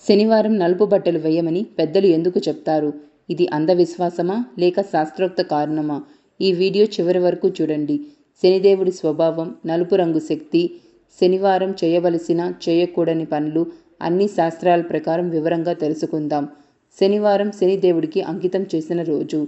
శనివారం నలుపు బట్టలు వేయమని పెద్దలు ఎందుకు చెప్తారు? ఇది అంధవిశ్వాసమా లేక శాస్త్రోక్త కారణమా? ఈ వీడియో చివరి వరకు చూడండి. శనిదేవుడి స్వభావం, నలుపు రంగు శక్తి, శనివారం చేయవలసిన చేయకూడని పనులు అన్ని శాస్త్రాల ప్రకారం వివరంగా తెలుసుకుందాం. శనివారం శనిదేవుడికి అంకితం చేసిన రోజు.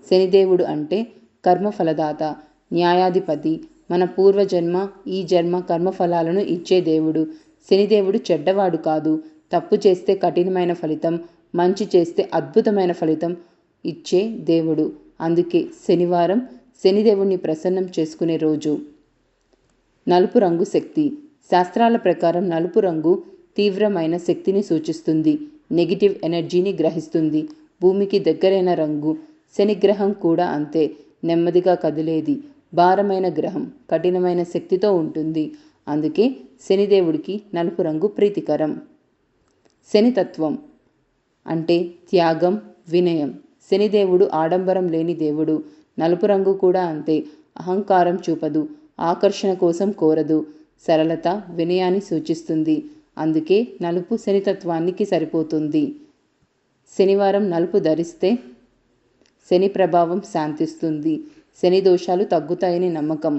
శనిదేవుడు అంటే కర్మఫలదాత, న్యాయాధిపతి, మన పూర్వజన్మ ఈ జన్మ కర్మఫలాలను ఇచ్చే దేవుడు. శనిదేవుడు చెడ్డవాడు కాదు. తప్పు చేస్తే కఠినమైన ఫలితం, మంచి చేస్తే అద్భుతమైన ఫలితం ఇచ్చే దేవుడు. అందుకే శనివారం శనిదేవుణ్ణి ప్రసన్నం చేసుకునే రోజు. నలుపు రంగు శక్తి. శాస్త్రాల ప్రకారం నలుపు రంగు తీవ్రమైన శక్తిని సూచిస్తుంది. నెగిటివ్ ఎనర్జీని గ్రహిస్తుంది. భూమికి దగ్గరైన రంగు. శనిగ్రహం కూడా అంతే. నెమ్మదిగా కదిలేది, భారమైన గ్రహం, కఠినమైన శక్తితో ఉంటుంది. అందుకే శనిదేవుడికి నలుపు రంగు ప్రీతికరం. శనితత్వం అంటే త్యాగం, వినయం. శనిదేవుడు ఆడంబరం లేని దేవుడు. నలుపు రంగు కూడా అంతే. అహంకారం చూపదు, ఆకర్షణ కోసం కోరదు, సరళత, వినయాన్ని సూచిస్తుంది. అందుకే నలుపు శనితత్వానికి సరిపోతుంది. శనివారం నలుపు ధరిస్తే శని ప్రభావం శాంతిస్తుంది. శని దోషాలు తగ్గుతాయని నమ్మకం.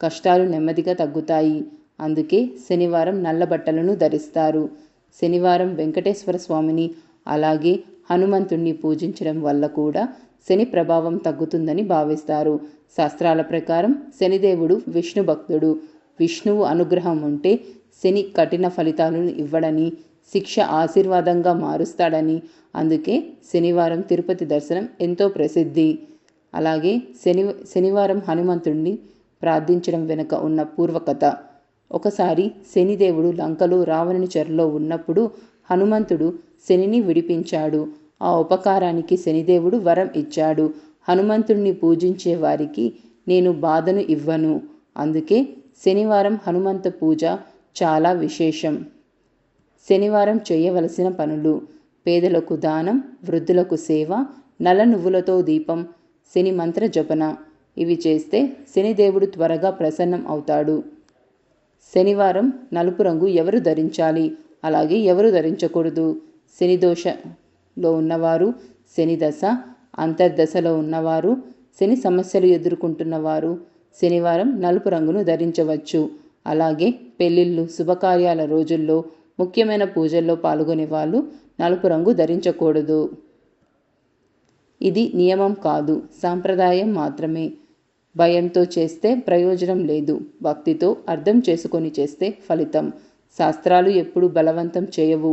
కష్టాలు నెమ్మదిగా తగ్గుతాయి. అందుకే శనివారం నల్ల బట్టలను ధరిస్తారు. శనివారం వెంకటేశ్వర స్వామిని అలాగే హనుమంతుణ్ణి పూజించడం వల్ల కూడా శని ప్రభావం తగ్గుతుందని భావిస్తారు. శాస్త్రాల ప్రకారం శనిదేవుడు విష్ణు భక్తుడు. విష్ణువు అనుగ్రహం ఉంటే శని కఠిన ఫలితాలను ఇవ్వడని, శిక్ష ఆశీర్వాదంగా మారుస్తాడని. అందుకే శనివారం తిరుపతి దర్శనం ఎంతో ప్రసిద్ధి. అలాగే శనివారం హనుమంతుణ్ణి ప్రార్థించడం వెనుక ఉన్న పూర్వకథ. ఒకసారి శనిదేవుడు లంకలో రావణుని చెరలో ఉన్నప్పుడు హనుమంతుడు శనిని విడిపించాడు. ఆ ఉపకారానికి శనిదేవుడు వరం ఇచ్చాడు. హనుమంతుణ్ణి పూజించే వారికి నేను బాధను ఇవ్వను. అందుకే శనివారం హనుమంత పూజ చాలా విశేషం. శనివారం చేయవలసిన పనులు: పేదలకు దానం, వృద్ధులకు సేవ, నల్ల నువ్వులతో దీపం, శని మంత్ర జపన. ఇవి చేస్తే శనిదేవుడు త్వరగా ప్రసన్నం అవుతాడు. శనివారం నలుపు రంగు ఎవరు ధరించాలి, అలాగే ఎవరు ధరించకూడదు? శని దోషలో ఉన్నవారు, శని దశ, అంతర్దశలో ఉన్నవారు, శని సమస్యలు ఎదుర్కొంటున్నవారు శనివారం నలుపు రంగును ధరించవచ్చు. అలాగే పెళ్ళిళ్ళు, శుభకార్యాల రోజుల్లో, ముఖ్యమైన పూజల్లో పాల్గొనే వాళ్ళు నలుపు రంగు ధరించకూడదు. ఇది నియమం కాదు, సాంప్రదాయం మాత్రమే. భయంతో చేస్తే ప్రయోజనం లేదు. భక్తితో అర్థం చేసుకొని చేస్తే ఫలితం. శాస్త్రాలు ఎప్పుడు బలవంతం చేయవు,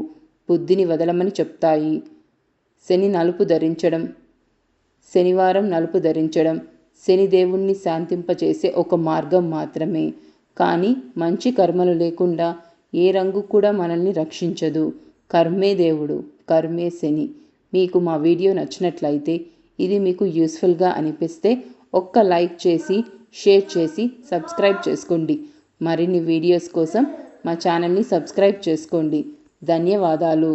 బుద్ధిని వదలమని చెప్తాయి. శనివారం నలుపు ధరించడం శనిదేవుణ్ణి శాంతింపచేసే ఒక మార్గం మాత్రమే. కానీ మంచి కర్మలు లేకుండా ఏ రంగు కూడా మనల్ని రక్షించదు. కర్మే దేవుడు, కర్మే శని. మీకు మా వీడియో నచ్చినట్లయితే, ఇది మీకు యూస్ఫుల్గా అనిపిస్తే ఒక్క లైక్ చేసి, షేర్ చేసి, సబ్స్క్రైబ్ చేసుకోండి. మరిన్ని వీడియోస్ కోసం మా ఛానల్ని సబ్స్క్రైబ్ చేసుకోండి. ధన్యవాదాలు.